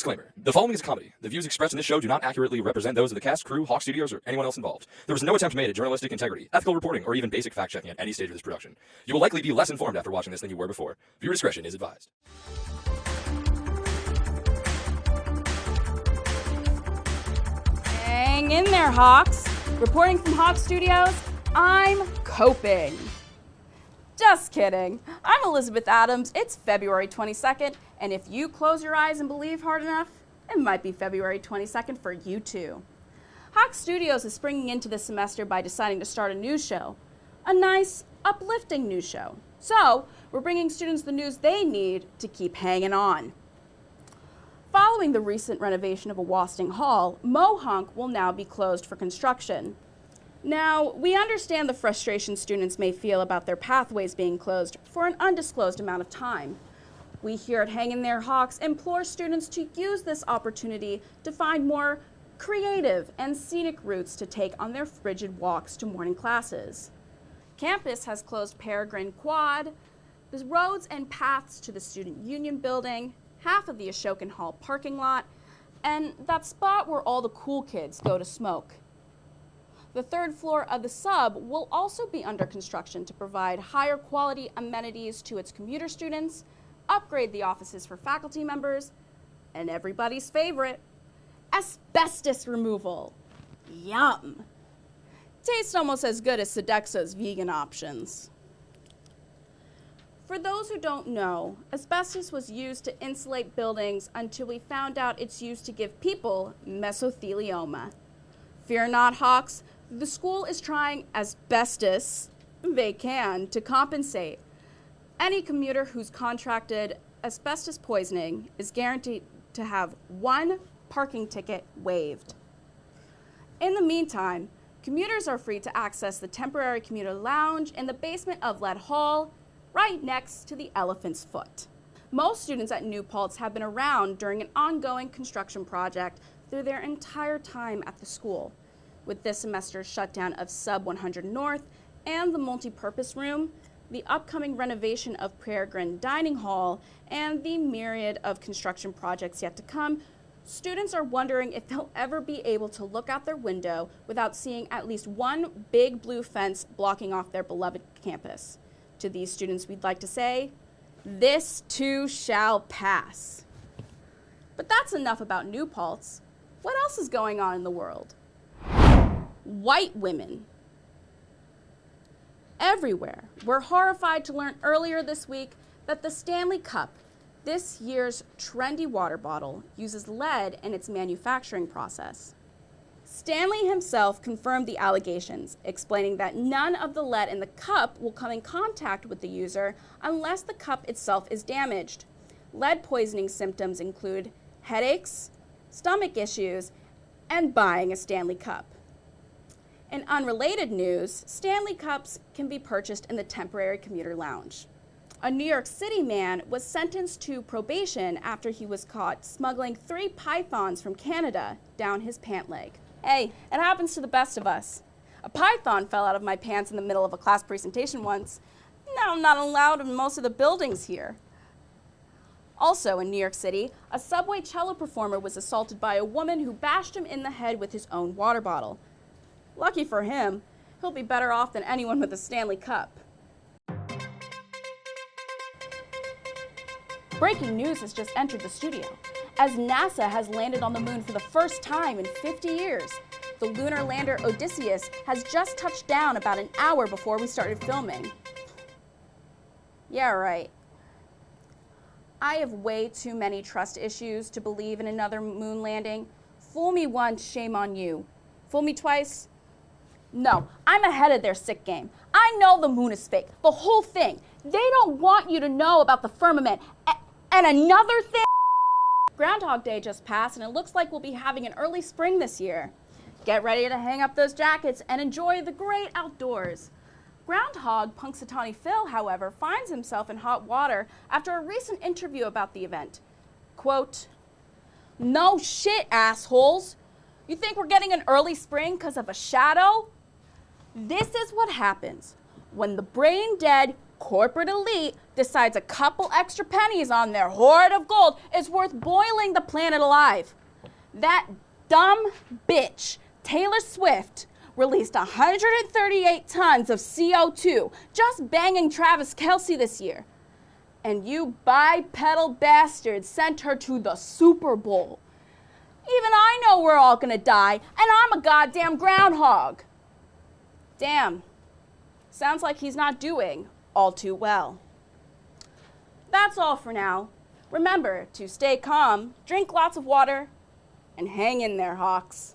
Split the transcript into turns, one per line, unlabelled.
Disclaimer. The following is a comedy. The views expressed in this show do not accurately represent those of the cast, crew, Hawk Studios, or anyone else involved. There was no attempt made at journalistic integrity, ethical reporting, or even basic fact-checking at any stage of this production. You will likely be less informed after watching this than you were before. Viewer discretion is advised.
Hang in there, Hawks. Reporting from Hawk Studios, I'm coping. Just kidding. I'm Elizabeth Adams. It's February 22nd, and if you close your eyes and believe hard enough, it might be February 22nd for you too. Hawk Studios is springing into this semester by deciding to start a news show. A nice, uplifting news show. So, we're bringing students the news they need to keep hanging on. Following the recent renovation of a Wasting Hall, Mohonk will now be closed for construction. Now, we understand the frustration students may feel about their pathways being closed for an undisclosed amount of time. We here at Hang in There Hawks implore students to use this opportunity to find more creative and scenic routes to take on their frigid walks to morning classes. Campus has closed Peregrine Quad, the roads and paths to the Student Union building, half of the Ashokan Hall parking lot, and that spot where all the cool kids go to smoke. The third floor of the sub will also be under construction to provide higher quality amenities to its commuter students, upgrade the offices for faculty members, and everybody's favorite, asbestos removal. Yum. Tastes almost as good as Sodexo's vegan options. For those who don't know, asbestos was used to insulate buildings until we found out it's used to give people mesothelioma. Fear not, Hawks. The school is trying as best as they can to compensate. Any commuter who's contracted asbestos poisoning is guaranteed to have one parking ticket waived. In the meantime, commuters are free to access the temporary commuter lounge in the basement of Lead Hall, right next to the Elephant's Foot. Most students at New Paltz have been around during an ongoing construction project through their entire time at the school. With this semester's shutdown of Sub 100 North and the multi-purpose room, the upcoming renovation of Peregrine Dining Hall, and the myriad of construction projects yet to come, students are wondering if they'll ever be able to look out their window without seeing at least one big blue fence blocking off their beloved campus. To these students, we'd like to say, this too shall pass. But that's enough about New Paltz. What else is going on in the world? White women. Everywhere. We're horrified to learn earlier this week that the Stanley Cup, this year's trendy water bottle, uses lead in its manufacturing process. Stanley himself confirmed the allegations, explaining that none of the lead in the cup will come in contact with the user unless the cup itself is damaged. Lead poisoning symptoms include headaches, stomach issues, and buying a Stanley Cup. In unrelated news, Stanley Cups can be purchased in the temporary commuter lounge. A New York City man was sentenced to probation after he was caught smuggling 3 pythons from Canada down his pant leg. Hey, it happens to the best of us. A python fell out of my pants in the middle of a class presentation once. Now I'm not allowed in most of the buildings here. Also in New York City, a subway cello performer was assaulted by a woman who bashed him in the head with his own water bottle. Lucky for him, he'll be better off than anyone with a Stanley Cup. Breaking news has just entered the studio, as NASA has landed on the moon for the first time in 50 years. The lunar lander Odysseus has just touched down about an hour before we started filming. Yeah, right. I have way too many trust issues to believe in another moon landing. Fool me once, shame on you. Fool me twice? No, I'm ahead of their sick game. I know the moon is fake, the whole thing. They don't want you to know about the firmament. And another thing, Groundhog Day just passed and it looks like we'll be having an early spring this year. Get ready to hang up those jackets and enjoy the great outdoors. Groundhog Punxsutawney Phil, however, finds himself in hot water after a recent interview about the event. Quote, "No shit, assholes. You think we're getting an early spring because of a shadow? This is what happens when the brain dead corporate elite decides a couple extra pennies on their hoard of gold is worth boiling the planet alive. That dumb bitch, Taylor Swift, released 138 tons of CO2 just banging Travis Kelce this year. And you bipedal bastards sent her to the Super Bowl. Even I know we're all gonna die, and I'm a goddamn groundhog. Damn. Sounds like he's not doing all too well. That's all for now. Remember to stay calm, drink lots of water, and hang in there, Hawks.